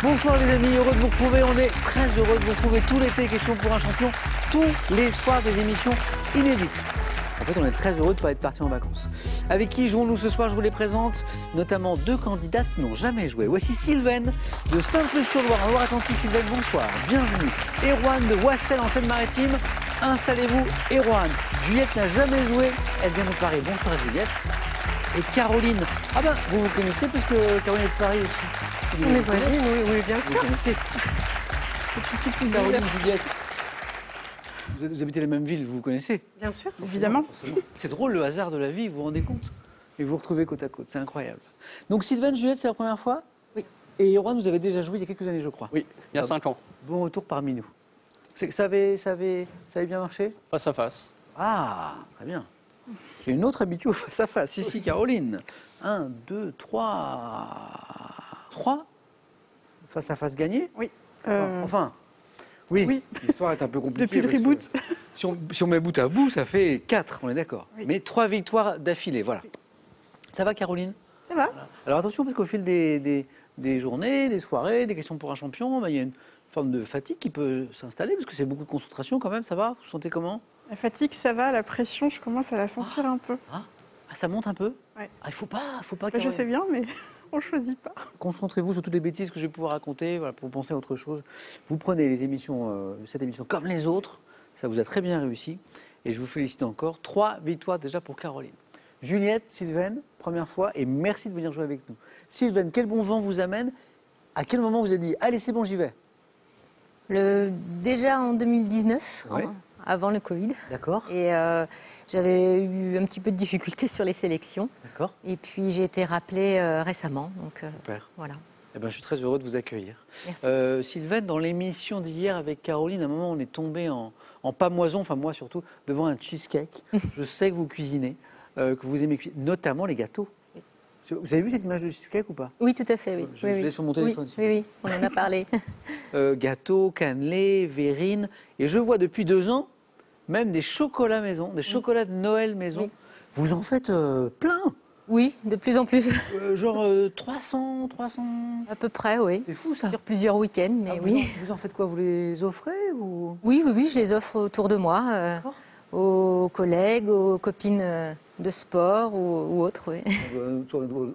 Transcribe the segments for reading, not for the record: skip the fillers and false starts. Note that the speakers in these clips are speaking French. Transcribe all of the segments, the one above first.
Bonsoir les amis, heureux de vous retrouver. On est très heureux de vous retrouver tout l'été. Question pour un champion, tous les soirs des émissions inédites. En fait, on est très heureux de ne pas être partis en vacances. Avec qui jouons-nous ce soir? Je vous les présente, notamment deux candidates qui n'ont jamais joué. Voici Sylvaine de Sainte-Luce-sur-Loire, en Loire-Atlantique. Sylvaine, bonsoir, bienvenue. Erwan de Wassel en Seine-Maritime. Installez-vous, Erwan. Juliette n'a jamais joué, elle vient de Paris. Bonsoir Juliette. Et Caroline, ah ben, vous connaissez puisque Caroline est de Paris aussi. On est voisines, oui, bien sûr. Vous connaissez. C'est une petite Caroline, Juliette. Vous habitez la même ville, vous vous connaissez? Bien sûr, évidemment. C'est drôle le hasard de la vie, vous vous rendez compte? Et vous vous retrouvez côte à côte, c'est incroyable. Donc Sylvaine, Juliette, c'est la première fois? Oui. Et Erwan, vous avez déjà joué il y a quelques années, je crois. Oui, il y a 5 ans. Bon retour parmi nous. Ça avait bien marché? Face à face. Ah, très bien. J'ai une autre habitude face à face. Ici, Caroline. 1, 2, 3. 3 face à face gagné? Oui. Enfin, oui. L'histoire est un peu compliquée. Depuis le reboot. Si on met bout à bout, ça fait 4, on est d'accord. Oui. Mais 3 victoires d'affilée, voilà. Oui. Ça va, Caroline? Ça va. Voilà. Alors attention, parce qu'au fil des journées, des soirées, des questions pour un champion, il y a une forme de fatigue qui peut s'installer, parce que c'est beaucoup de concentration quand même, ça va? Vous vous sentez comment? La fatigue, ça va. La pression, je commence à la sentir un peu. Ah, ça monte un peu? Ouais. Ah, il faut pas, Je Caroline. sais bien, mais on choisit pas. Concentrez-vous sur toutes les bêtises que je vais pouvoir raconter, voilà, pour penser à autre chose. Vous prenez les émissions, cette émission comme les autres, ça vous a très bien réussi. Et je vous félicite encore. 3 victoires déjà pour Caroline. Juliette, Sylvaine, première fois, et merci de venir jouer avec nous. Sylvaine, quel bon vent vous amène? À quel moment vous avez dit, allez c'est bon, j'y vais? Déjà en 2019, Ouais. Avant le Covid. D'accord, Et j'avais eu un petit peu de difficultés sur les sélections. d'accord, Et puis j'ai été rappelée récemment. Donc super. voilà. Eh ben, je suis très heureux de vous accueillir. Merci. Sylvaine, dans l'émission d'hier avec Caroline, à un moment, on est tombé en pamoison, enfin moi surtout, devant un cheesecake. Je sais que vous cuisinez, que vous aimez cuisiner, notamment les gâteaux. Oui. Vous avez vu cette image de cheesecake ou pas? Oui, tout à fait. Oui. Je Oui, l'ai oui. sur mon téléphone. Oui, on en a parlé. Gâteaux, cannelés, verrines. Et je vois depuis 2 ans même des chocolats maison, des chocolats de Noël maison. Oui. Vous en faites plein, Oui, de plus en plus. genre 300. À peu près, oui. C'est fou, ça. Sur plusieurs week-ends, mais Ah, oui. vous en faites quoi? Vous les offrez ou... Oui, je les offre autour de moi, aux collègues, aux copines de sport ou autres, oui.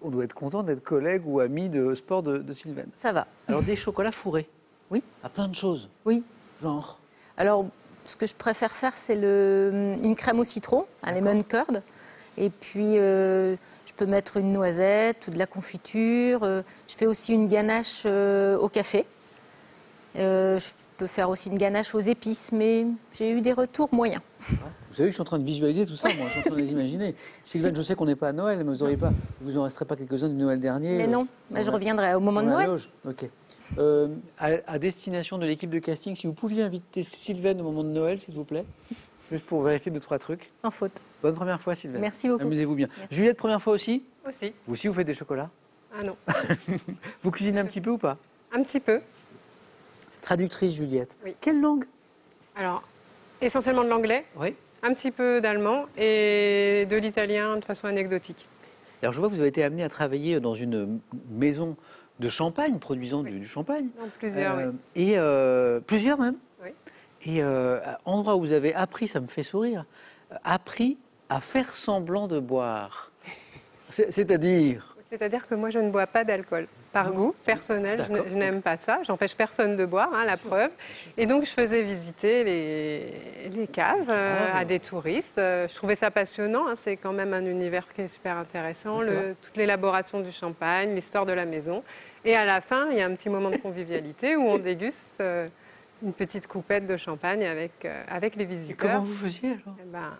On doit être content d'être collègue ou ami de sport de Sylvaine. Ça va. Alors des chocolats fourrés. Oui. À plein de choses. Oui. Genre. Alors, ce que je préfère faire, c'est une crème au citron, un lemon curd. Et puis, je peux mettre une noisette ou de la confiture. Je fais aussi une ganache au café. Je peux faire aussi une ganache aux épices, mais j'ai eu des retours moyens. Vous savez, je suis en train de visualiser tout ça, moi, je suis en train de les imaginer. Sylvaine, je sais qu'on n'est pas à Noël, mais vous en resterez pas quelques-uns du Noël dernier. Mais non, je reviendrai au moment de dans la Noël. loge. Ok. À destination de l'équipe de casting, si vous pouviez inviter Sylvaine au moment de Noël, s'il vous plaît, juste pour vérifier 2-3 trucs. Sans faute. Bonne première fois, Sylvaine. Merci beaucoup. Amusez-vous bien. Merci. Juliette, première fois aussi? Aussi. Vous aussi, vous faites des chocolats? Ah non. Vous cuisinez un petit peu ou pas? Un petit peu. Traductrice, Juliette. Oui. Quelle langue? Alors, essentiellement de l'anglais, Oui. un petit peu d'allemand et de l'italien de façon anecdotique. Alors, je vois que vous avez été amené à travailler dans une maison de champagne, produisant du champagne. Dans plusieurs, oui. Et plusieurs même. Oui. Et endroit où vous avez appris, ça me fait sourire, appris à faire semblant de boire. C'est-à-dire? C'est-à-dire que moi, je ne bois pas d'alcool. Par goût personnel, D'accord. je n'aime pas ça. J'empêche personne de boire, la preuve. Et donc, je faisais visiter les caves à des touristes. Je trouvais ça passionnant. C'est quand même un univers qui est super intéressant. Oui, c'est vrai. Toute l'élaboration du champagne, l'histoire de la maison. Et à la fin, il y a un petit moment de convivialité où on déguste une petite coupette de champagne avec les Et visiteurs. comment vous faisiez alors? Eh ben,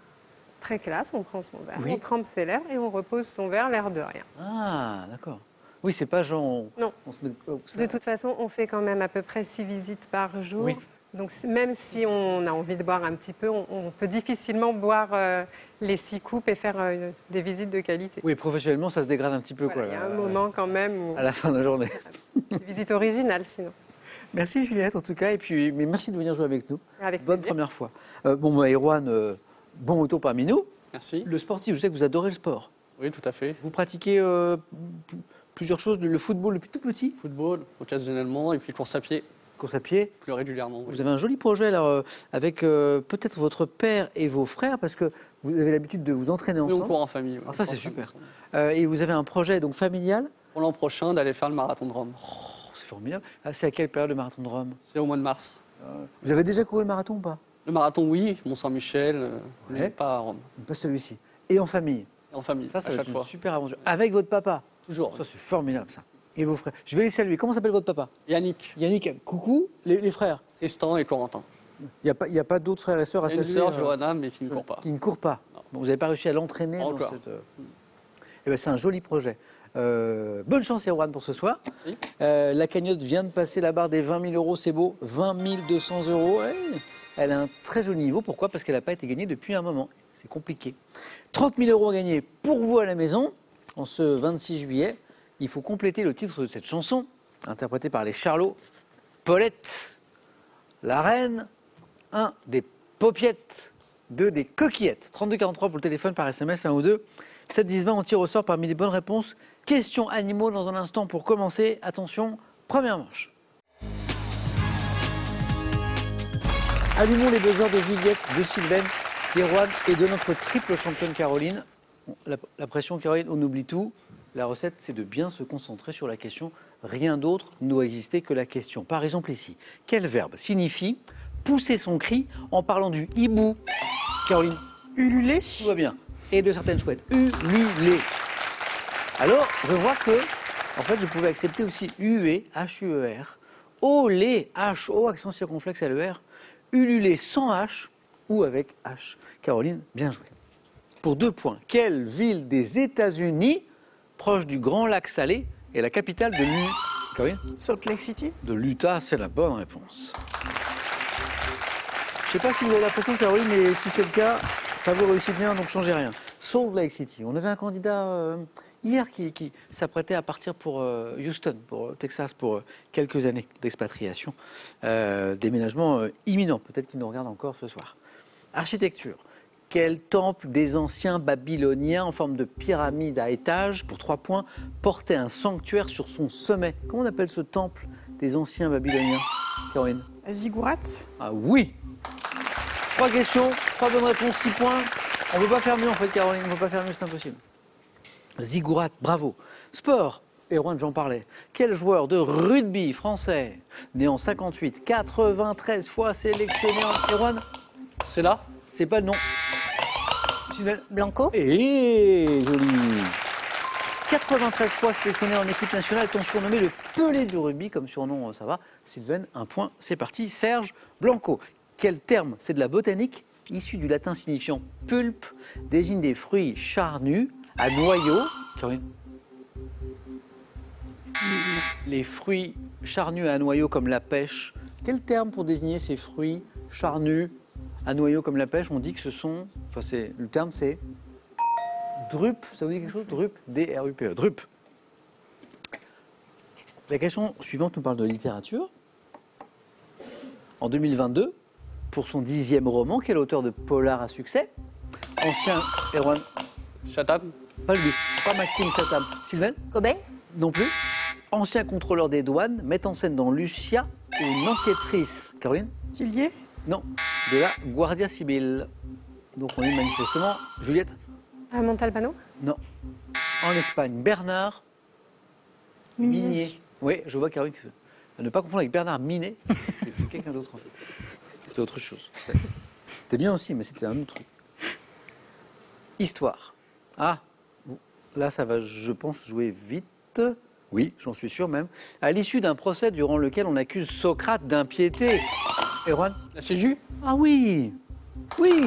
très classe, on prend son verre, Oui. on trempe ses lèvres et on repose son verre, l'air de rien. Ah, d'accord. Oui, c'est pas genre... Non. On se met... De toute façon, on fait quand même à peu près 6 visites par jour. Oui. Donc même si on a envie de boire un petit peu, on peut difficilement boire les 6 coupes et faire des visites de qualité. Oui, professionnellement, ça se dégrade un petit peu. Voilà, quoi, il y a un moment quand même où... à la fin de la journée. Une visite originale sinon. Merci Juliette, en tout cas. Et puis, mais merci de venir jouer avec nous. Avec Bonne plaisir. première fois. Erwan, bon retour parmi nous. Merci. Le sportif, je sais que vous adorez le sport. Oui, tout à fait. Vous pratiquez plusieurs choses, le football depuis tout petit, Football, occasionnellement, et puis course à pied, course à pied. plus régulièrement. Oui. Vous avez un joli projet alors, avec peut-être votre père et vos frères, parce que vous avez l'habitude de vous entraîner Oui, on ensemble. court en famille. oui, Ah, ça, on c'est s'entraîne super. ensemble. Et vous avez un projet donc familial. Pour l'an prochain, d'aller faire le marathon de Rome. Oh, c'est formidable. Ah, c'est à quelle période le marathon de Rome? C'est au mois de mars. Vous avez déjà couru le marathon ou pas? Le marathon, oui, Mont-Saint-Michel, Ouais. mais pas à Rome. Pas celui-ci. Et en famille. Et en famille, Ça à va chaque être une fois. super aventure. Avec votre papa. Toujours. Ça, c'est formidable, ça. Et vos frères. Je vais les saluer. Comment s'appelle votre papa? Yannick, Yannick. Coucou, les frères. Tristan et Corentin. Il n'y a pas d'autres frères et sœurs à Il y a une saluer sœur, Johanna, mais qui ne court pas. Qui ne court pas. Non. Bon, vous n'avez pas réussi à l'entraîner Pas dans encore. cette... Eh ben, c'est un joli projet. Bonne chance, Erwan, pour ce soir. Merci. La cagnotte vient de passer la barre des 20 000 euros, c'est beau. 20 200 euros. Ouais. Elle a un très joli niveau. Pourquoi? Parce qu'elle n'a pas été gagnée depuis un moment. C'est compliqué. 30 000 euros à gagner pour vous à la maison en ce 26 juillet. Il faut compléter le titre de cette chanson, interprétée par les Charlots. Paulette, la reine, 1 des popiettes, 2 des coquillettes. 32 43 pour le téléphone, par SMS, 1 ou 2. 7 10 20, on tire au sort parmi les bonnes réponses. Question animaux dans un instant pour commencer. Attention, première manche. Allumons les buzzers de Juliette, de Sylvaine, d'Erwan et de notre triple championne Caroline. Bon, la pression, Caroline, on oublie tout. La recette, c'est de bien se concentrer sur la question. Rien d'autre ne doit exister que la question. Par exemple ici, quel verbe signifie pousser son cri en parlant du hibou? Caroline, Ululer. tout va bien. Et de certaines chouettes. Ululer. Alors, je vois que, en fait, je pouvais accepter aussi huer, H-U-E-R. Olé, H-O, accent circonflexe L-E-R. Ululer sans H ou avec H. Caroline, bien joué. Pour 2 points, quelle ville des États-Unis, proche du Grand Lac Salé, est la capitale de Caroline? Salt Lake City. De l'Utah, c'est la bonne réponse. Je ne sais pas si vous avez l'impression, Caroline, mais si c'est le cas, ça vous réussit bien, donc changez rien. Salt Lake City. On avait un candidat hier qui s'apprêtait à partir pour Houston, pour Texas, pour quelques années d'expatriation. Déménagement imminent, peut-être qu'il nous regarde encore ce soir. Architecture. Quel temple des anciens Babyloniens en forme de pyramide à étages, pour 3 points, portait un sanctuaire sur son sommet? Comment on appelle ce temple des anciens Babyloniens, Caroline? Ziggurat. Ah oui! 3 questions, 3 bonnes réponses, 6 points. On ne peut pas faire mieux en fait, Caroline, on ne peut pas faire mieux, c'est impossible. Ziggurat, bravo. Sport, Erwan, j'en parlais. Quel joueur de rugby français, né en 58, 93 fois sélectionné en... Erwan, C'est là. c'est pas le nom. Sylvain. Blanco. Et joli. 93 fois sélectionné en équipe nationale, t'ont surnommé le Pelé du rugby, comme surnom, ça va. Sylvain, 1 point, c'est parti. Serge Blanco. Quel terme? C'est de la botanique, issu du latin signifiant pulpe, désigne des fruits charnus à noyaux. Caroline? Les fruits charnus à noyaux comme la pêche. Quel terme pour désigner ces fruits charnus à noyaux comme la pêche? On dit que ce sont... Enfin, le terme, c'est... drupe. Ça vous dit quelque chose? Drupe. D-R-U-P-E. Drupe. La question suivante nous parle de littérature. En 2022, pour son 10e roman, quel auteur de polar à succès? Ancien Erwan. Chatham. Pas lui. Pas Maxime Chatham. Sylvain? Cobain. Non plus. Ancien contrôleur des douanes, met en scène dans Lucia une enquêtrice. Caroline? Tillier. Non. De la Guardia Civil. Donc on est manifestement... Juliette? Montalbano. Non. En Espagne, Bernard Minier. Oui, je vois Caroline. À ne pas confondre avec Bernard Minet. C'est quelqu'un d'autre en fait. C'est autre chose. C'était bien aussi, mais c'était un autre truc. Histoire. Ah, là ça va, je pense, jouer vite. Oui, j'en suis sûr même. À l'issue d'un procès durant lequel on accuse Socrate d'impiété. Erwan? La Séju. Ah oui. Oui.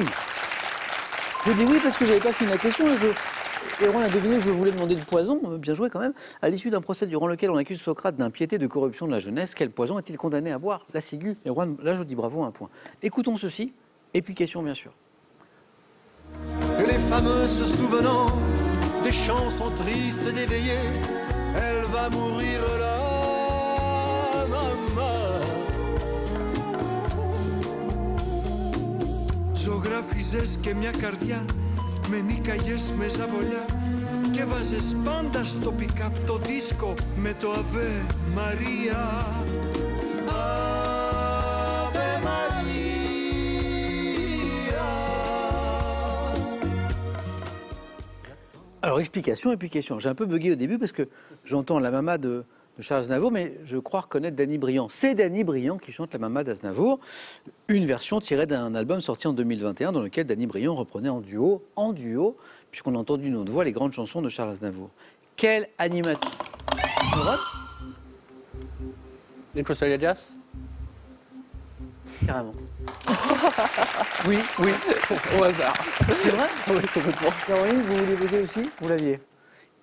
Je dis oui parce que j'avais pas fini la question. Erwan a deviné, je voulais demander le poison. Bien joué quand même. À l'issue d'un procès durant lequel on accuse Socrate d'impiété, de corruption de la jeunesse, quel poison est-il condamné à boire? La ciguë. Erwan, là je dis bravo, 1 point. Écoutons ceci, et puis question bien sûr. Les fameux se souvenant des chansons tristes d'éveillé, elle va mourir là, maman. Ζωγράφιζες και μια καρδιά με νικαγιές μέσα βολιά και και βάζες πάντα στο pick-up το δίσκο με το Αβε Μαρία. Αβε Μαρία. Alors, explication et puis question. J'ai un peu bugué au début parce que j'entends la mama de Charles Aznavour, mais je crois reconnaître Danny Briand. C'est Danny Briand qui chante la mama d'Aznavour, une version tirée d'un album sorti en 2021 dans lequel Danny Briand reprenait en duo, puisqu'on a entendu une autre voix, les grandes chansons de Charles Aznavour. Quel animateur... Nico Alias. Carrément. Oui, oui. Au hasard. C'est vrai? Oui, complètement. Caroline, vous voulez poser aussi? Vous l'aviez.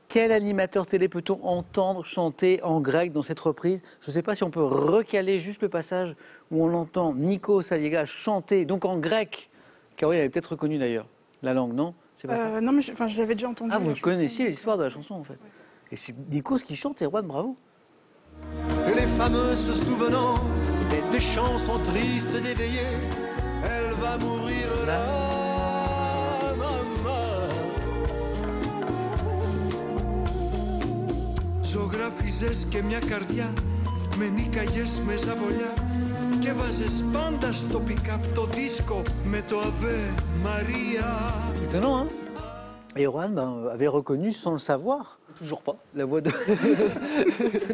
Quel animateur télé peut-on entendre chanter en grec dans cette reprise? Je ne sais pas si on peut recaler juste le passage où on entend Nikos Aliagas chanter, donc en grec. Caroline avait peut-être reconnu d'ailleurs la langue, non? C'est pas ça? Non, mais je l'avais déjà entendu. Ah, vous la chanson. connaissiez l'histoire de la chanson en fait. Ouais. Et c'est Nikos qui chante, et Erwan, bravo. Les fameux se souvenant des chansons tristes d'éveiller, elle va mourir là, maman. Ζωγράφιζες και μια καρδιά, με νίκαγες με ζαβολιά και βάζες πάντα στο pick-up το δίσκο με το Αβε Μαρία. Étonnant, hein? Et Erwan avait reconnu sans le savoir Toujours pas. la voix de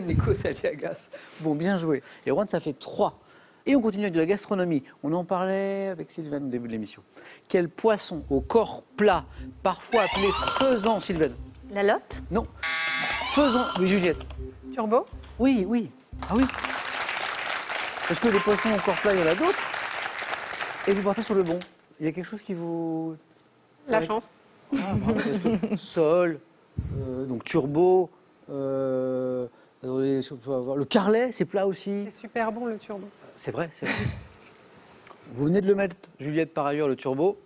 Nikos Aliagas. Bon, bien joué. Et Erwan, ça fait 3. Et on continue avec de la gastronomie. On en parlait avec Sylvain au début de l'émission. Quel poisson au corps plat, parfois appelé faisan, Sylvain? La lotte. Non. Faisan. Oui, Juliette. Turbo. Oui, oui. Ah oui. Parce que les poissons au corps plat, il y en a d'autres. Et vous partez sur le bon. Il y a quelque chose qui vous... La Ouais. chance. Ah, bravo, parce que sol, donc turbo, attendez, si on peut avoir- le carlet, c'est plat aussi. C'est super bon le turbo. C'est vrai, c'est vrai. Vous venez de le mettre, Juliette, par ailleurs, le turbo,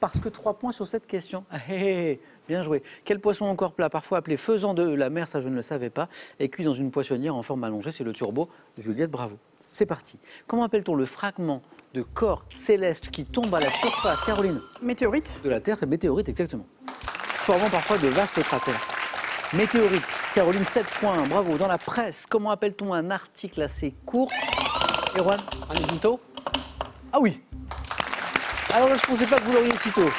parce que 3 points sur cette question. Ah, hé, hé, hé, bien joué. Quel poisson encore plat, parfois appelé faisan de la mer, ça je ne le savais pas, et cuit dans une poissonnière en forme allongée, c'est le turbo. Juliette, bravo. C'est parti. Comment appelle-t-on le fragment de corps céleste qui tombe à la surface, Caroline, Météorite. de la Terre? C'est météorite, exactement. Formant parfois de vastes cratères. Météorite. Caroline, 7 points, bravo. Dans la presse, comment appelle-t-on un article assez court? Erwan? Un édito. Ah oui. Alors là, je ne pensais pas que vous l'auriez si tôt.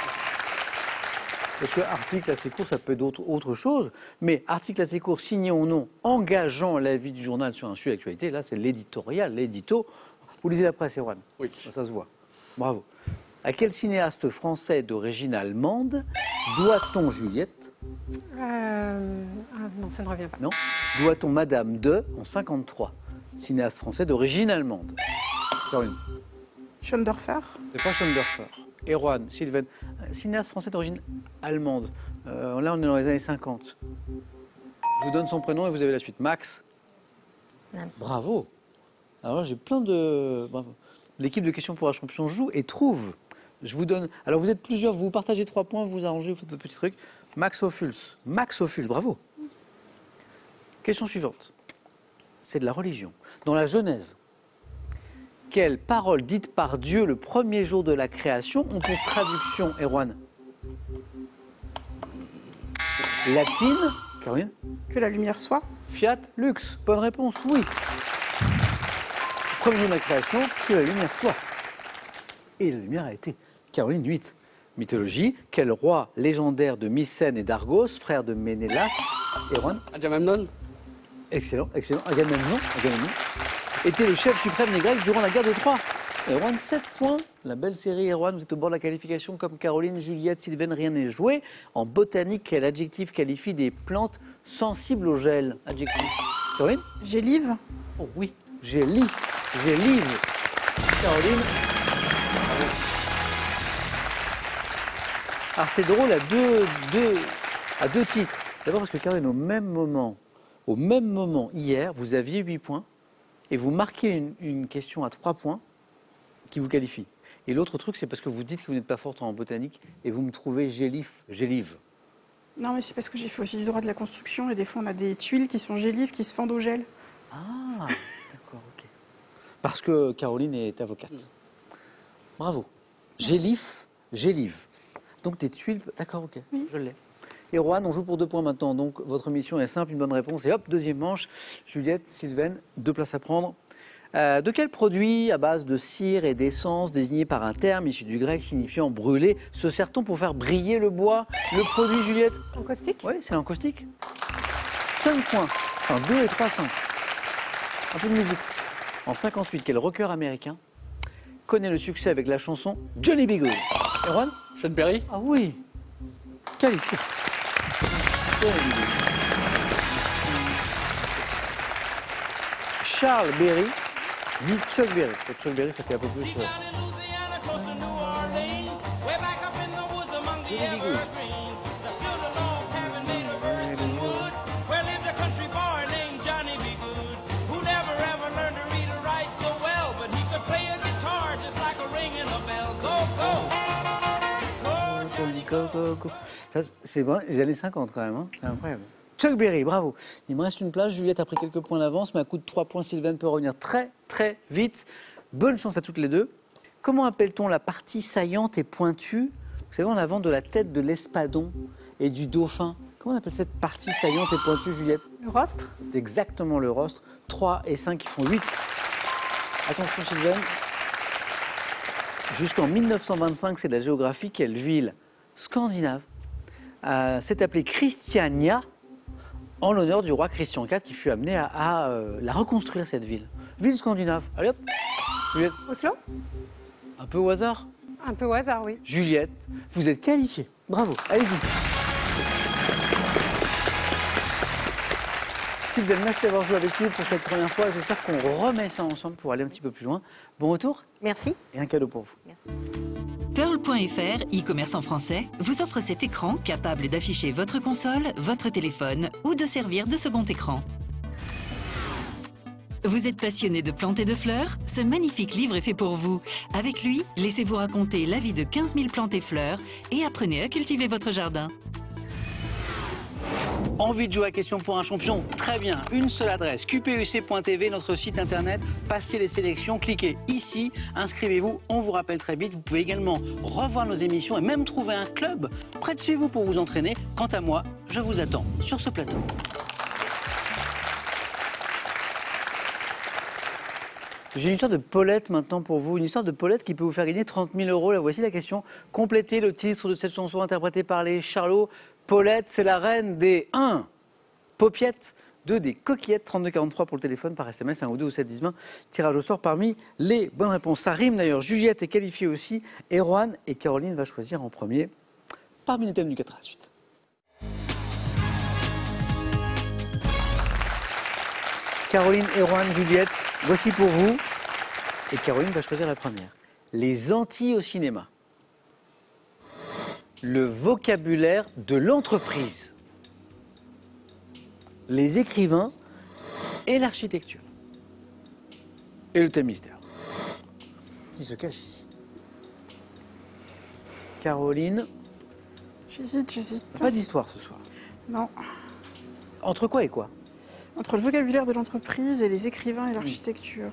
Parce que article assez court, ça peut être autre chose. Mais article assez court, signé ou non, engageant l'avis du journal sur un sujet d'actualité, là, c'est l'éditorial, l'édito. Vous lisez la presse, Erwan? Oui. Ça se voit. Bravo. À quel cinéaste français d'origine allemande doit-on, Juliette? Ah non, ça ne revient pas. Non. Doit-on Madame de en 53? Cinéaste français d'origine allemande. Caroline? Schoendorfer. C'est pas Schoendorfer. Erwan, Sylvain, cinéaste français d'origine allemande. Là, on est dans les années 50. Je vous donne son prénom et vous avez la suite. Max. Même. Bravo. Alors là, j'ai plein de... Bravo. L'équipe de questions pour un champion joue et trouve. Je vous donne... Alors, vous êtes plusieurs, vous partagez 3 points, vous arrangez, vous faites votre petit truc. Max Ophuls. Max Ophuls, bravo. Question suivante. C'est de la religion. Dans la Genèse, quelles paroles dites par Dieu le premier jour de la création ont pour traduction, Erwan? Latine, Caroline? Que la lumière soit. Fiat Lux. Bonne réponse, oui. Premier jour de la création, que la lumière soit. Et la lumière a été. Caroline, 8. Mythologie, quel roi légendaire de Mycène et d'Argos, frère de Ménélas, Erwan? Agamemnon. Excellent, excellent. Agamemnon était le chef suprême des Grecs durant la guerre de Troie. Erwan, 7 points. La belle série, Erwan, vous êtes au bord de la qualification comme Caroline, Juliette, Sylvaine, rien n'est joué. En botanique, quel adjectif qualifie des plantes sensibles au gel? Adjectif. Caroline? Gélive. Oh oui, gélive. Gélive. Caroline? Alors c'est drôle à deux titres. D'abord parce que Caroline, au même moment, hier, vous aviez 8 points et vous marquez une question à 3 points qui vous qualifie. Et l'autre truc, c'est parce que vous dites que vous n'êtes pas forte en botanique et vous me trouvez gélive. Non, mais c'est parce que j'ai fait aussi du droit de la construction et des fois on a des tuiles qui sont gélives, qui se fendent au gel. Ah, d'accord, ok. Parce que Caroline est avocate. Bravo. Gélive. Donc tes tuiles, d'accord, ok, je l'ai. et Rohan, on joue pour 2 points maintenant. Donc votre mission est simple, une bonne réponse. Et hop, deuxième manche. Juliette, Sylvaine, 2 places à prendre. De quel produit à base de cire et d'essence, désigné par un terme issu du grec signifiant brûler, se sert-on pour faire briller le bois? Le produit, Juliette? En caustique? Oui, c'est l'encaustique. 5 points. Enfin, 2 et 3, 5. Un peu de musique. En 58, quel rocker américain connaît le succès avec la chanson Johnny B. Good? Erwan? Sean Perry? Ah oui. Qualifié. Johnny B. Good. Charles Berry dit Chuck Berry. Chuck Berry, ça fait un peu plus. Johnny B. Good. Ça, c'est vrai, les années 50 quand même, hein, c'est incroyable. Chuck Berry, bravo. Il me reste une place, Juliette a pris quelques points d'avance, mais à coup de 3 points, Sylvaine peut revenir très très vite. Bonne chance à toutes les deux. Comment appelle-t-on la partie saillante et pointue, vous savez, en avant de la tête de l'espadon et du dauphin? Comment on appelle cette partie saillante et pointue, Juliette? Le rostre? C'est exactement le rostre. 3 et 5 qui font 8. Attention Sylvaine. Jusqu'en 1925, c'est de la géographie, quelle ville scandinave s'est appelée Christiania en l'honneur du roi Christian IV qui fut amené à la reconstruire, cette ville. Ville scandinave. Allez hop. Juliette. Oslo? Un peu au hasard. Un peu au hasard, oui. Juliette, vous êtes qualifiée. Bravo. Allez-y. Sylvaine, merci d'avoir joué avec nous pour cette première fois. J'espère qu'on remet ça ensemble pour aller un petit peu plus loin. Bon retour. Merci. Et un cadeau pour vous. Merci. Pearl.fr, e-commerce en français, vous offre cet écran capable d'afficher votre console, votre téléphone ou de servir de second écran. Vous êtes passionné de plantes et de fleurs? Ce magnifique livre est fait pour vous. Avec lui, laissez-vous raconter la vie de 15 000 plantes et fleurs et apprenez à cultiver votre jardin. Envie de jouer à Question pour un champion? Très bien, une seule adresse, qpuc.tv, notre site internet, passez les sélections, cliquez ici, inscrivez-vous, on vous rappelle très vite. Vous pouvez également revoir nos émissions et même trouver un club près de chez vous pour vous entraîner. Quant à moi, je vous attends sur ce plateau. J'ai une histoire de Paulette maintenant pour vous, une histoire de Paulette qui peut vous faire gagner 30 000 €. Là, voici la question. Complétez le titre de cette chanson interprétée par les Charlots. Paulette, c'est la reine des 1. Paupiettes, 2 des coquillettes, 3243 pour le téléphone, par SMS, 1 ou 2 ou 7 10 20. Tirage au sort parmi les bonnes réponses. Ça rime d'ailleurs. Juliette est qualifiée aussi. Erwan et Caroline va choisir en premier parmi les thèmes du 4 à la suite. Caroline, Erwan, Juliette, voici pour vous. Et Caroline va choisir la première. Les Antilles au cinéma. Le vocabulaire de l'entreprise. Les écrivains et l'architecture. Et le thème mystère. Qui se cache ici? Caroline. J'hésite. Pas d'histoire ce soir. Non. Entre quoi et quoi? Entre le vocabulaire de l'entreprise et les écrivains et l'architecture.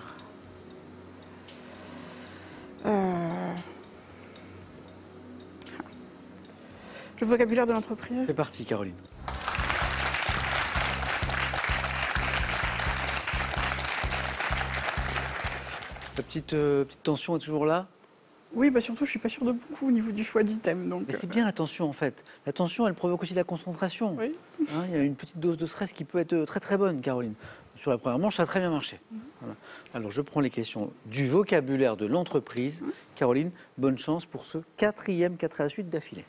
Le vocabulaire de l'entreprise. C'est parti, Caroline. La petite tension est toujours là? Oui, bah surtout, je suis pas sûre de beaucoup au niveau du choix du thème. Donc, Mais c'est bien la tension en fait. La tension, elle provoque aussi de la concentration. Oui. Hein, il y a une petite dose de stress qui peut être très très bonne, Caroline. Sur la première manche, ça a très bien marché. Voilà. Alors je prends les questions du vocabulaire de l'entreprise. Caroline, bonne chance pour ce 4e 4 à la suite d'affilée.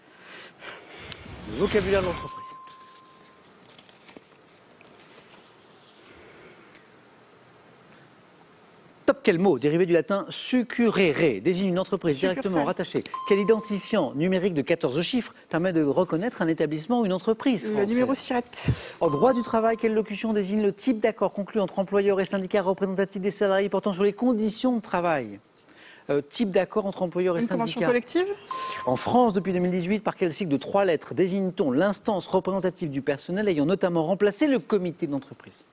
Le vocabulaire de l'entreprise. Top, quel mot, dérivé du latin succurrere, désigne une entreprise Succursale. directement rattachée. Quel identifiant numérique de 14 chiffres permet de reconnaître un établissement ou une entreprise le française? numéro SIRET. En droit du travail, quelle locution désigne le type d'accord conclu entre employeurs et syndicats représentatifs des salariés portant sur les conditions de travail? Type d'accord entre employeurs et Une convention syndicats. collective. En France, depuis 2018, par quel cycle de 3 lettres désigne-t-on l'instance représentative du personnel ayant notamment remplacé le comité d'entreprise?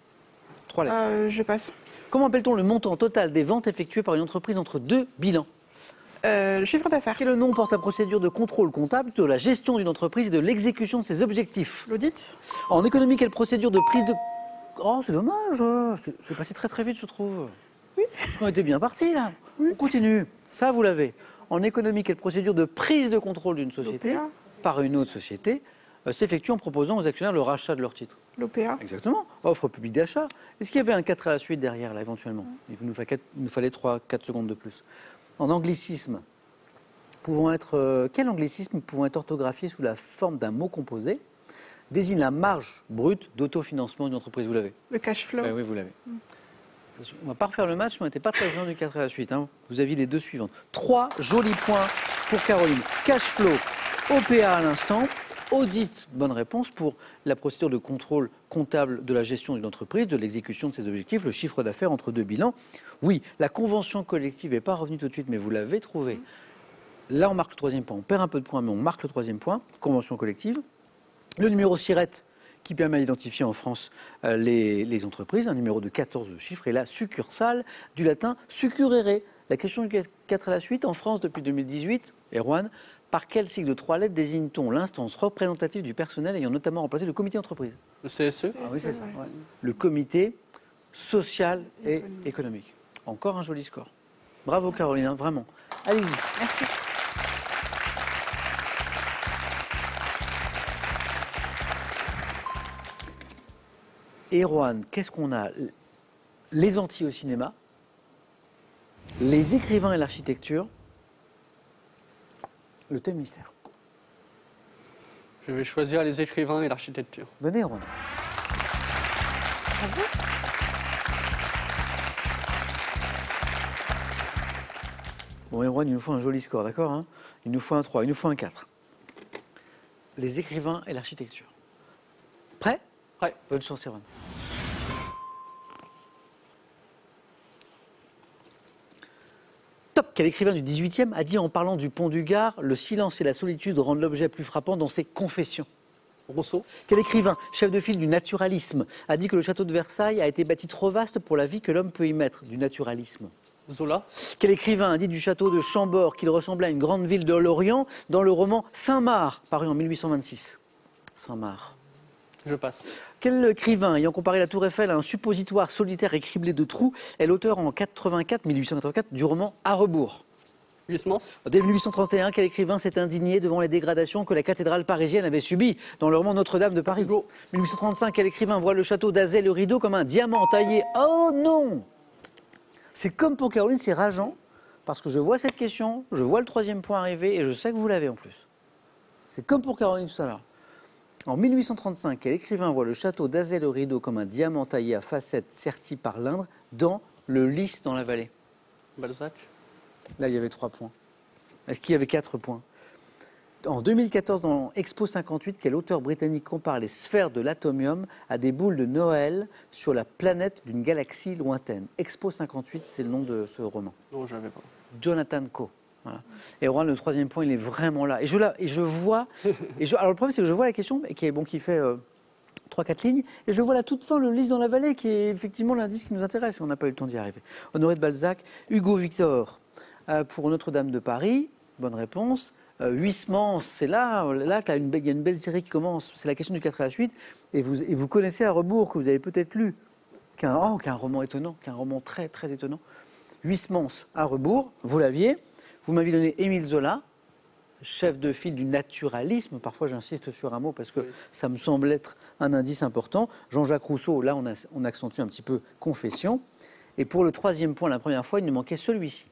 3 lettres. Je passe. Comment appelle-t-on le montant total des ventes effectuées par une entreprise entre 2 bilans? Le chiffre d'affaires. Quel nom porte la procédure de contrôle comptable de la gestion d'une entreprise et de l'exécution de ses objectifs? L'audit. En économie, quelle procédure de prise de... Oh, c'est dommage, c'est passé très très vite, je trouve. Oui. On était bien partis, là. Oui. On continue. Ça, vous l'avez. En économie, quelle procédure de prise de contrôle d'une société L'OPA. par une autre société s'effectue en proposant aux actionnaires le rachat de leurs titres? L'OPA. Exactement. Offre publique d'achat. Est-ce qu'il y avait un 4 à la suite derrière, là, éventuellement? Il nous fallait 3-4 secondes de plus. En anglicisme, quel anglicisme pouvant être orthographié sous la forme d'un mot composé désigne la marge brute d'autofinancement d'une entreprise? Vous l'avez? Le cash flow. Oui, vous l'avez. On ne va pas refaire le match, mais on n'était pas très loin du 4 à la suite. Hein. Vous aviez les deux suivantes. 3 jolis points pour Caroline. Cash flow, OPA à l'instant. Audit, bonne réponse pour la procédure de contrôle comptable de la gestion d'une entreprise, de l'exécution de ses objectifs, le chiffre d'affaires entre deux bilans. Oui, la convention collective n'est pas revenue tout de suite, mais vous l'avez trouvée. Là, on marque le troisième point. On perd un peu de points, mais on marque le troisième point. Convention collective. Le numéro SIRET, qui permet d'identifier en France les entreprises, un numéro de 14 chiffres, et la succursale, du latin succurrere. La question du 4 à la suite, en France depuis 2018, Erwan, par quel sigle de 3 lettres désigne-t-on l'instance représentative du personnel ayant notamment remplacé le comité d'entreprise? Le CSE? Ah oui, c'est ça. Ouais. Le comité social et économique. Encore un joli score. Bravo Caroline, hein, vraiment. Allez-y. Merci. Erwan, qu'est-ce qu'on a? Les Antilles au cinéma, les écrivains et l'architecture, le thème mystère. Je vais choisir les écrivains et l'architecture. Venez, Erwan. Bon, Erwan, il nous faut un joli score, d'accord, hein? Il nous faut un 3, il nous faut un 4. Les écrivains et l'architecture. Prêt? Prêt. Bonne chance, Erwan. Top. Quel écrivain du 18e a dit en parlant du pont du Gard, le silence et la solitude rendent l'objet plus frappant dans ses confessions? Rousseau? Quel écrivain, chef de file du naturalisme, a dit que le château de Versailles a été bâti trop vaste pour la vie que l'homme peut y mettre? Du naturalisme. Zola? Quel écrivain a dit du château de Chambord qu'il ressemblait à une grande ville de l'Orient dans le roman Saint-Marc, paru en 1826? Saint-Marc. Je passe. Quel écrivain, ayant comparé la Tour Eiffel à un suppositoire solitaire et criblé de trous, est l'auteur en 1884 du roman À rebours? Huysmans? Dès 1831, quel écrivain s'est indigné devant les dégradations que la cathédrale parisienne avait subies dans le roman Notre-Dame de Paris? 1835, quel écrivain voit le château d'Azay le rideau comme un diamant taillé? Oh non! C'est comme pour Caroline, c'est rageant, parce que je vois cette question, je vois le troisième point arriver et je sais que vous l'avez en plus. C'est comme pour Caroline tout à l'heure. En 1835, quel écrivain voit le château d'Azay le rideau comme un diamant taillé à facettes serti par l'Indre dans le Lys dans la vallée? Balzac? Là, il y avait 3 points. Est-ce qu'il y avait 4 points? En 2014, dans Expo 58, quel auteur britannique compare les sphères de l'atomium à des boules de Noël sur la planète d'une galaxie lointaine? Expo 58, c'est le nom de ce roman. Non, je n'avais pas. Jonathan Coe. Voilà. Et Rouen, le troisième point, il est vraiment là. Et je vois... alors le problème, c'est que je vois la question, qui fait 3-4 lignes, et je vois la toute fin, le Lys dans la vallée, qui est effectivement l'indice qui nous intéresse. On n'a pas eu le temps d'y arriver. Honoré de Balzac, Hugo Victor, pour Notre-Dame de Paris, bonne réponse. Huysmans, c'est là qu'il y a une belle série qui commence. C'est la question du 4 à la suite. Et vous connaissez À rebours, que vous avez peut-être lu, qui est un roman étonnant, qui est un roman très, très étonnant. Huysmans, À rebours, vous l'aviez. Vous m'aviez donné Émile Zola, chef de file du naturalisme. Parfois, j'insiste sur un mot parce que ça me semble être un indice important. Jean-Jacques Rousseau, là, on accentue un petit peu confession. Et pour le troisième point, la première fois, il nous manquait celui-ci.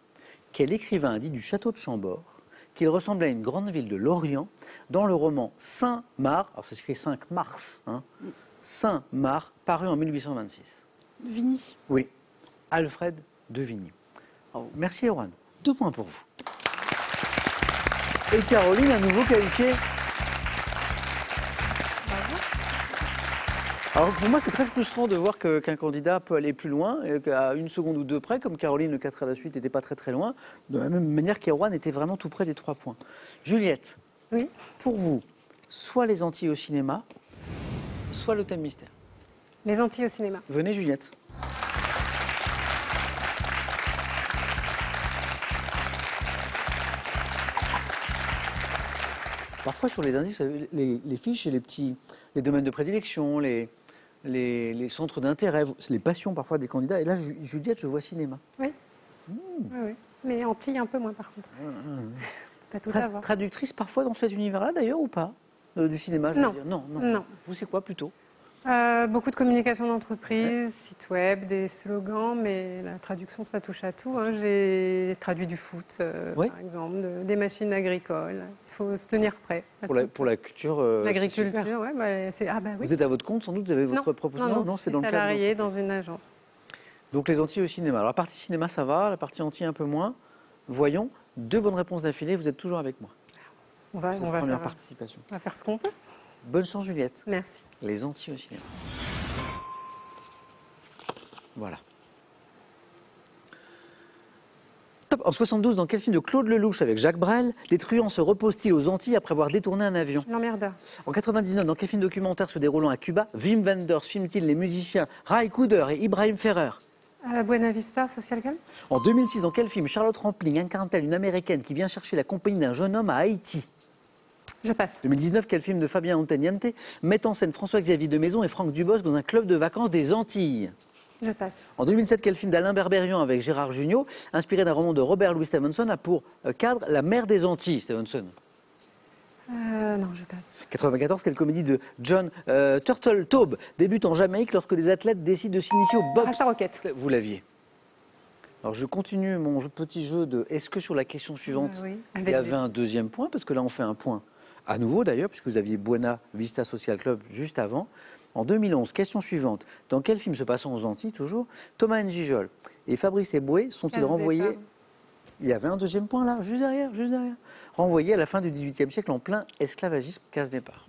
Quel écrivain a dit du château de Chambord qu'il ressemblait à une grande ville de l'Orient dans le roman Saint-Marc, alors c'est écrit 5 mars, hein, Saint-Marc, paru en 1826? Vigny. Oui, Alfred de Vigny. Alors, merci Erwan. 2 points pour vous. Et Caroline, à nouveau qualifiée. Alors pour moi, c'est très frustrant de voir qu'un candidat peut aller plus loin, et qu'à 1 seconde ou 2 près, comme Caroline, le 4 à la suite n'était pas très très loin, de la même manière qu'Erwan était vraiment tout près des 3 points. Juliette, Oui. pour vous, soit les Antilles au cinéma, soit le thème mystère. Les Antilles au cinéma. Venez Juliette. Parfois sur les indices, vous savez, les fiches et les domaines de prédilection, les centres d'intérêt, les passions parfois des candidats. Et là, Juliette, je vois cinéma. Oui. Oui. Mais Antilles un peu moins par contre. Pas tout à voir. Traductrice parfois dans cet univers-là d'ailleurs ou pas du cinéma, je veux dire. Non. Vous, c'est quoi plutôt? Beaucoup de communication d'entreprise, site web, des slogans, mais la traduction, ça touche à tout. Hein. J'ai traduit du foot, par exemple, des machines agricoles. Il faut se tenir prêt. Pour la culture. L'agriculture, oui. Vous êtes à votre compte, sans doute, vous avez votre propre. Non, c'est dans le cadre. Salarié dans une agence. Donc les Antilles au cinéma. Alors la partie cinéma, ça va, la partie Antilles un peu moins. Voyons, 2 bonnes réponses d'affilée, vous êtes toujours avec moi. On va première participation. On va faire ce qu'on peut. Bonne chance Juliette. Merci. Les Antilles au cinéma. Voilà. Top. En 72, dans quel film de Claude Lelouch avec Jacques Brel, les truands se reposent-ils aux Antilles après avoir détourné un avion? L'emmerdeur. En 99, dans quel film documentaire se déroulant à Cuba, Wim Wenders filme-t-il les musiciens Ray Cooder et Ibrahim Ferrer? Buena Vista Social Club. En 2006, dans quel film Charlotte Rampling incarne-t-elle une Américaine qui vient chercher la compagnie d'un jeune homme à Haïti? Je passe. 2019, quel film de Fabien Antoniente met en scène François-Xavier de Maison et Franck Dubosc dans un club de vacances des Antilles? Je passe. En 2007, quel film d'Alain Berberian avec Gérard Jugnot, inspiré d'un roman de Robert Louis Stevenson, a pour cadre La mer des Antilles, Stevenson? Non, je passe. 94, quelle comédie de John Turteltaub débute en Jamaïque lorsque des athlètes décident de s'initier au bob? Rasta Rocket. Vous l'aviez. Alors je continue mon petit jeu de est-ce que sur la question suivante, il y avait un deuxième point, parce que là on fait un point à nouveau d'ailleurs, puisque vous aviez Buena Vista Social Club juste avant. En 2011, question suivante, dans quel film se passant aux Antilles toujours, Thomas N'Gijol et Fabrice Eboué sont-ils renvoyés? Il y avait un deuxième point là, juste derrière. Renvoyés à la fin du XVIIIe siècle en plein esclavagisme, case départ.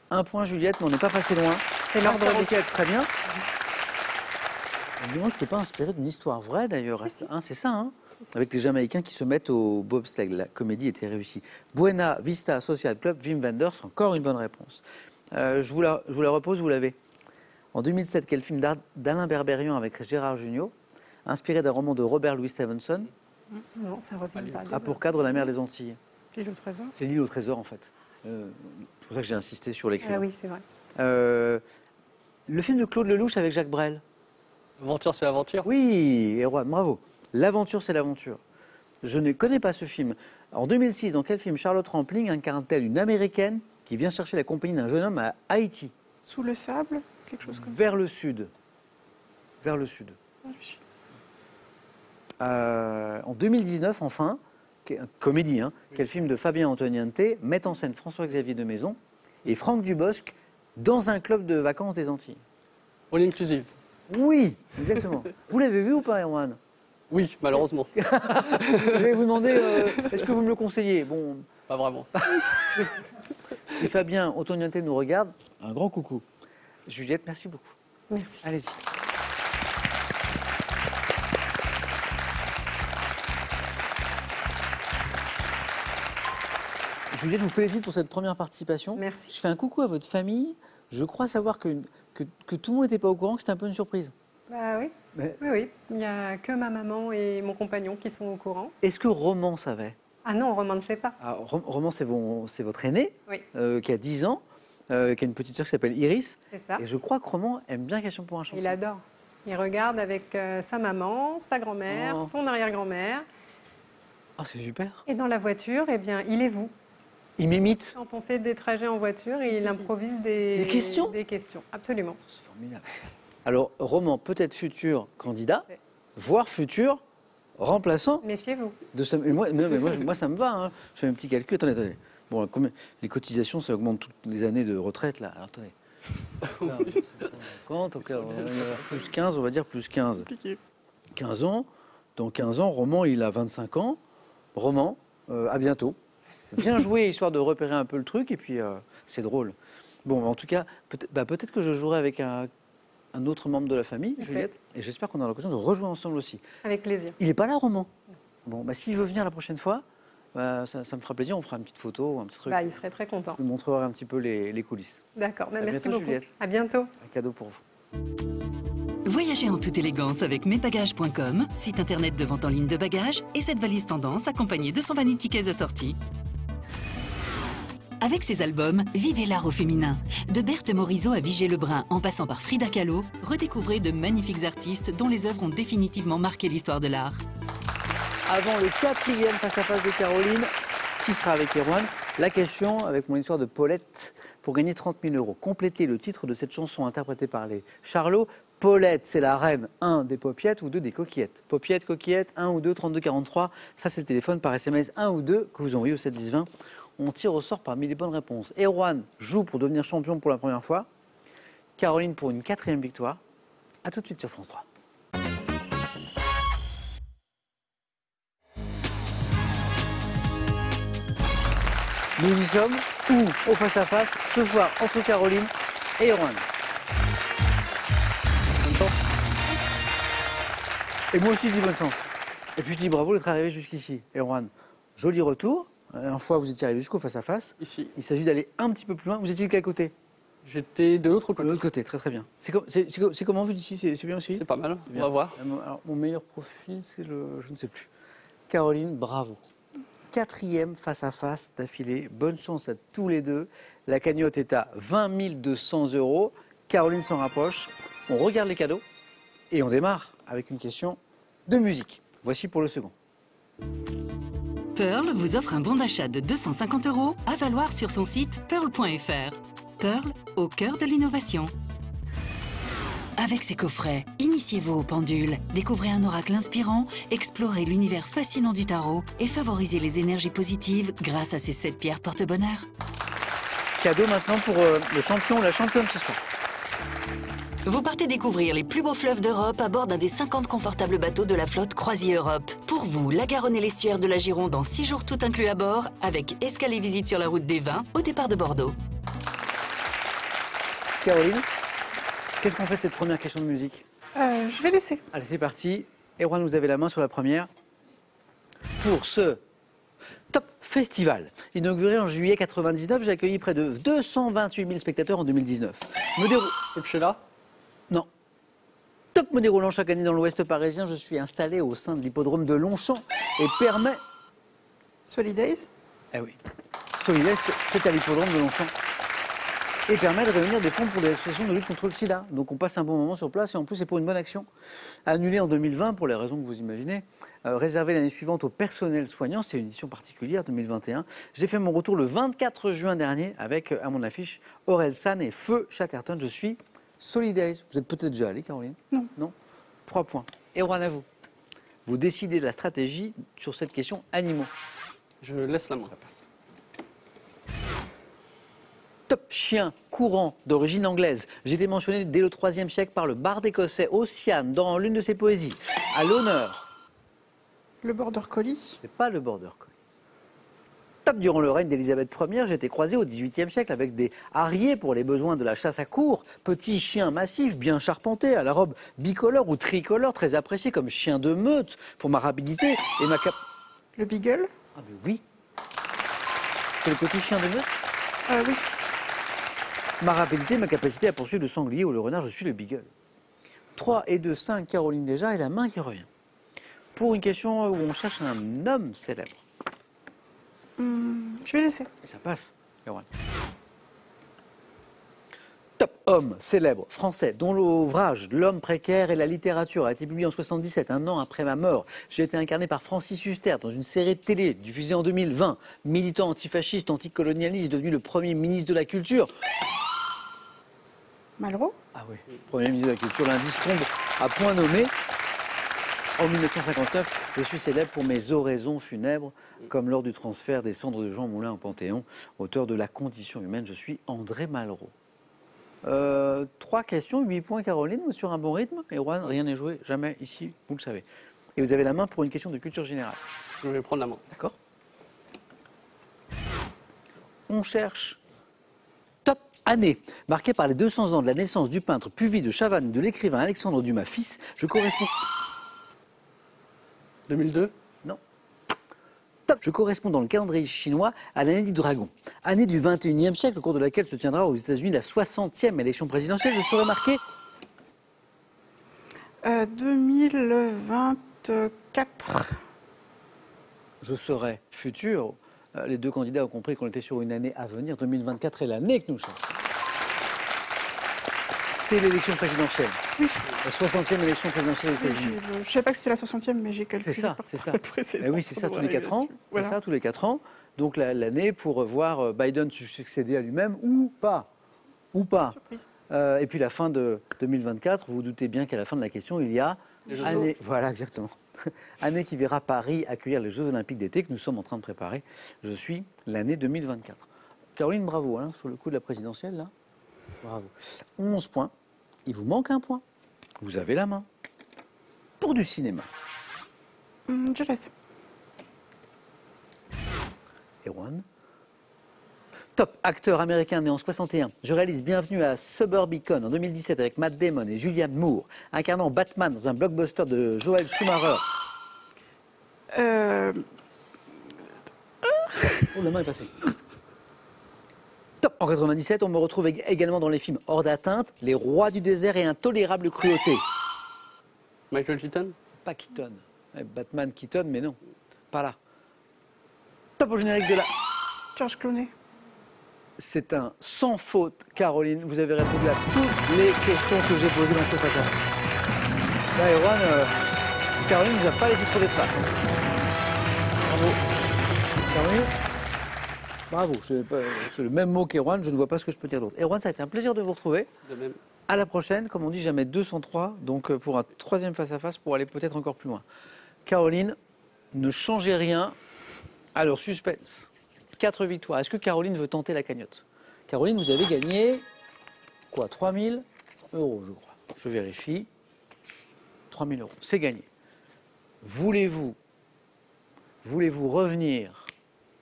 Un point Juliette, mais on n'est pas passé loin. C'est l'ordre Rocket, très bien. Je me demande si ce n'est pas inspiré d'une histoire vraie d'ailleurs. C'est ça, hein, avec les Jamaïcains qui se mettent au bobsleigh. La comédie était réussie. Buena Vista Social Club, Wim Wenders, encore une bonne réponse. Je vous la repose, vous l'avez. En 2007, quel film d'Alain Berberian avec Gérard Jugnot, inspiré d'un roman de Robert Louis Stevenson? Non, ça revient pas. A pour cadre la mer des Antilles. L'île au trésor. C'est l'île au trésor en fait. C'est pour ça que j'ai insisté sur l'écrivain. Ah oui, c'est vrai. Le film de Claude Lelouch avec Jacques Brel. L'aventure, c'est l'aventure. Oui, Erwan, bravo. L'aventure, c'est l'aventure. Je ne connais pas ce film. En 2006, dans quel film Charlotte Rampling incarne-t-elle une Américaine qui vient chercher la compagnie d'un jeune homme à Haïti? Sous le sable, quelque chose comme ça. Vers le sud. Vers le sud. En 2019, enfin, comédie, hein, quel film de Fabien Antoniente met en scène François-Xavier de Maison et Franck Dubosc dans un club de vacances des Antilles? All inclusive. Oui, exactement. Vous l'avez vu ou pas, Erwan? Oui, malheureusement. Je vais vous demander, est-ce que vous me le conseillez? Bon, pas vraiment. Si Fabien Antoniente nous regarde, un grand coucou. Juliette, merci beaucoup. Merci. Allez-y. Juliette, je vous félicite pour cette première participation. Merci. Je fais un coucou à votre famille. Je crois savoir que tout le monde n'était pas au courant, que c'était un peu une surprise. Bah oui. Oui. Il n'y a que ma maman et mon compagnon qui sont au courant. Est-ce que Roman savait? Ah non, Roman ne sait pas. Roman, c'est votre aîné, oui. Qui a 10 ans, qui a une petite sœur qui s'appelle Iris. C'est ça. Et je crois que Roman aime bien Question pour un champion. Il adore. Il regarde avec sa maman, sa grand-mère, son arrière-grand-mère. Ah, c'est super. Et dans la voiture, eh bien, il est vous. Il m'imite. Quand on fait des trajets en voiture, il improvise des questions. Des questions, absolument. C'est formidable. Alors, Roman, peut-être futur candidat, voire futur remplaçant. Méfiez-vous. Moi, ça me va. Hein. Je fais un petit calcul. Attendez. Bon, les cotisations, ça augmente toutes les années de retraite, là. Alors, attendez. Plus 15, on va dire plus 15. 15 ans. Dans 15 ans, Roman, il a 25 ans. Roman, à bientôt. Viens jouer, histoire de repérer un peu le truc, et puis c'est drôle. Bon, en tout cas, peut-être que je jouerai avec un autre membre de la famille, Juliette, et j'espère qu'on aura l'occasion de rejouer ensemble aussi. Avec plaisir. Il n'est pas là, Roman? Bon, s'il veut venir la prochaine fois, ça me fera plaisir, on fera une petite photo, un petit truc. Il serait très content. Je vous montrerai un petit peu les coulisses. D'accord, merci bientôt, beaucoup. Juliette. À bientôt. Un cadeau pour vous. Voyagez en toute élégance avec mesbagages.com, site internet de vente en ligne de bagages, et cette valise tendance accompagnée de son vanity case assorti. Avec ses albums, vivez l'art au féminin. De Berthe Morisot à Vigée-Lebrun, en passant par Frida Kahlo, redécouvrez de magnifiques artistes dont les œuvres ont définitivement marqué l'histoire de l'art. Avant le 4e face-à-face de Caroline, qui sera avec Erwan, la question avec mon histoire de Paulette pour gagner 30 000 €. Complétez le titre de cette chanson interprétée par les Charlots. Paulette, c'est la reine, 1 des popiettes ou 2 des coquillettes. Popiettes, coquillettes, 1 ou 2, 32 43. Ça, c'est le téléphone par SMS 1 ou 2 que vous envoyez au 7 10 20. On tire au sort parmi les bonnes réponses. Erwan joue pour devenir champion pour la première fois. Caroline pour une 4e victoire. A tout de suite sur France 3. Nous y sommes, ou au face-à-face, ce soir entre Caroline et Erwan. Bonne chance. Et moi aussi je dis bonne chance. Et puis je dis bravo d'être arrivé jusqu'ici. Erwan, joli retour. La dernière fois vous étiez arrivé jusqu'au face-à-face. Ici. Il s'agit d'aller un petit peu plus loin. Vous étiez de quel côté? J'étais de l'autre De côté. l'autre côté, très très bien. C'est comment vu d'ici? C'est bien aussi? C'est pas mal, C'est on bien. va voir. Alors, mon meilleur profil, c'est le... je ne sais plus. Caroline, bravo. 4e face-à-face d'affilée. Bonne chance à tous les deux. La cagnotte est à 20 200 €. Caroline s'en rapproche. On regarde les cadeaux et on démarre avec une question de musique. Voici pour le second. Pearl vous offre un bon d'achat de 250 € à valoir sur son site pearl.fr. Pearl, au cœur de l'innovation. Avec ses coffrets, initiez-vous au pendule, découvrez un oracle inspirant, explorez l'univers fascinant du tarot et favorisez les énergies positives grâce à ces 7 pierres porte-bonheur. Cadeau maintenant pour le champion ou la championne ce soir. Vous partez découvrir les plus beaux fleuves d'Europe à bord d'un des 50 confortables bateaux de la flotte Croisier Europe. Pour vous, la Garonne et l'estuaire de la Gironde en 6 jours tout inclus à bord, avec escale et visite sur la route des Vins au départ de Bordeaux. Caroline, qu'est-ce qu'on fait de cette première question de musique? Je vais laisser. Allez, c'est parti. Erwan, vous avez la main sur la première. Pour ce Top Festival, inauguré en juillet 99, j'ai accueilli près de 228 000 spectateurs en 2019. Coachella. Non. Top me déroulant chaque année dans l'ouest parisien, je suis installé au sein de l'hippodrome de Longchamp et permet... Solidays. Eh oui. Solidaire, c'est à l'hippodrome de Longchamp. Et permet de réunir des fonds pour des associations de lutte contre le sida. Donc on passe un bon moment sur place et en plus c'est pour une bonne action. Annulé en 2020 pour les raisons que vous imaginez, réservé l'année suivante au personnel soignant, c'est une édition particulière 2021. J'ai fait mon retour le 24 juin dernier avec à mon affiche Aurel San et Feu Chatterton. Je suis Solidaire. Vous êtes peut-être déjà allé, Caroline? Non. Non. 3 points. Erwan, à vous. Vous décidez de la stratégie sur cette question animaux. Je laisse la main. Ça passe. Top chien courant d'origine anglaise. J'ai été mentionné dès le IIIe siècle par le barde écossais Ossian dans l'une de ses poésies. À l'honneur. Le border collie. C'est pas le border collie. Top durant le règne d'Élisabeth Ier, j'ai été croisé au XVIIIe siècle avec des harriers pour les besoins de la chasse à courre. Petit chien massif, bien charpenté, à la robe bicolore ou tricolore, très apprécié comme chien de meute pour ma rapidité et ma Le beagle. Ah mais oui. C'est le petit chien de meute? Oui. Ma rapidité, ma capacité à poursuivre le sanglier ou le renard, je suis le beagle. 3 et 2, 5, Caroline déjà, et la main qui revient. Pour une question où on cherche un homme célèbre. Je vais laisser. Et ça passe, Erwan. Top homme célèbre français dont l'ouvrage L'homme précaire et la littérature a été publié en 1977, un an après ma mort. J'ai été incarné par Francis Huster dans une série de télé diffusée en 2020. Militant antifasciste, anticolonialiste, devenu le premier ministre de la Culture. Malraux. Ah oui, Premier ministre de la Culture, l'indice tombe à point nommé. En 1959, je suis célèbre pour mes oraisons funèbres, comme lors du transfert des cendres de Jean Moulin au Panthéon. Auteur de La condition humaine, je suis André Malraux. 3 questions, 8 points Caroline, sur un bon rythme. Erwan, rien n'est joué, jamais ici, vous le savez. Et vous avez la main pour une question de culture générale. Je vais prendre la main. D'accord. On cherche top année, marquée par les 200 ans de la naissance du peintre Puvis de Chavannes et de l'écrivain Alexandre Dumas fils. Je corresponds... 2002. Non. Top. Je corresponds dans le calendrier chinois à l'année du dragon. Année du 21e siècle, au cours de laquelle se tiendra aux États-Unis la 60e élection présidentielle. Je serai marqué 2024. Je serai futur Les deux candidats ont compris qu'on était sur une année à venir. 2024 est l'année que nous sommes. C'est l'élection présidentielle. Oui. La 60e élection présidentielle des États-Unis. Je ne savais pas que c'était la 60e, mais j'ai calculé. C'est ça, par c'est ça. le précédent. Eh oui, c'est ça, tous les 4 ans. Voilà. C'est ça, tous les 4 ans. Donc l'année pour voir Biden succéder à lui-même ou pas. Ou pas. Surprise. Et puis la fin de 2024, vous vous doutez bien qu'à la fin de la question, il y a année, voilà exactement, année qui verra Paris accueillir les Jeux Olympiques d'été que nous sommes en train de préparer. Je suis l'année 2024. Caroline, bravo hein, sur le coup de la présidentielle là. Bravo. 11 points. Il vous manque un point. Vous avez la main. Pour du cinéma. Je laisse. Erwan. Top acteur américain né en 61. Je réalise Bienvenue à Suburbicon en 2017 avec Matt Damon et Julianne Moore, incarnant Batman dans un blockbuster de Joel Schumacher. Oh, la main est passée. Top. En 97, on me retrouve également dans les films Hors d'atteinte, Les Rois du désert et Intolérable cruauté. Michael Keaton? C'est pas Keaton. Batman Keaton, mais non. Pas là. Top au générique de la... George Clooney. C'est un sans faute, Caroline. Vous avez répondu à toutes les questions que j'ai posées dans ce face-à-face. Là, Erwan, Caroline ne nous a pas laissé trop d'espace. Bravo. Caroline, bravo. C'est le même mot qu'Erwan, je ne vois pas ce que je peux dire d'autre. Erwan, ça a été un plaisir de vous retrouver. De même. À la prochaine, comme on dit, jamais 203, donc pour un troisième face-à-face pour aller peut-être encore plus loin. Caroline, ne changez rien. Alors, suspense. 4 victoires. Est-ce que Caroline veut tenter la cagnotte? Caroline, vous avez gagné, quoi, 3 000 €, je crois. Je vérifie. 3 000 €. C'est gagné. Voulez-vous revenir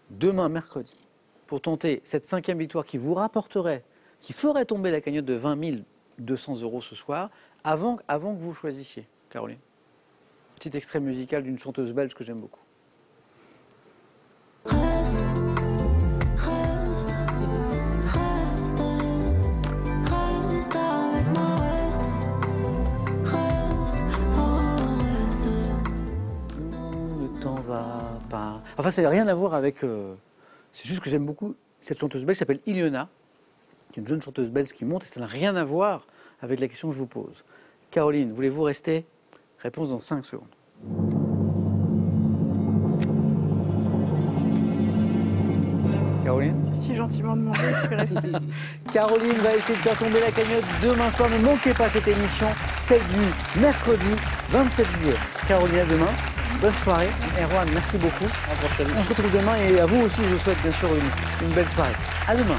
demain, mercredi, pour tenter cette 5e victoire qui vous rapporterait, qui ferait tomber la cagnotte de 20 200 € ce soir, avant que vous choisissiez, Caroline? Petit extrait musical d'une chanteuse belge que j'aime beaucoup. Pas. Enfin, ça n'a rien à voir avec... C'est juste que j'aime beaucoup cette chanteuse belge qui s'appelle Iliona, qui est une jeune chanteuse belge qui monte, et ça n'a rien à voir avec la question que je vous pose. Caroline, voulez-vous rester? Réponse dans 5 secondes. Caroline? C'est si gentiment demandé, je suis restée. Caroline va essayer de faire tomber la cagnotte demain soir. Ne manquez pas cette émission, celle du mercredi 27 juillet. Caroline, à demain. Bonne soirée. Erwan, merci beaucoup. On se retrouve demain et à vous aussi, je vous souhaite bien sûr une belle soirée. À demain.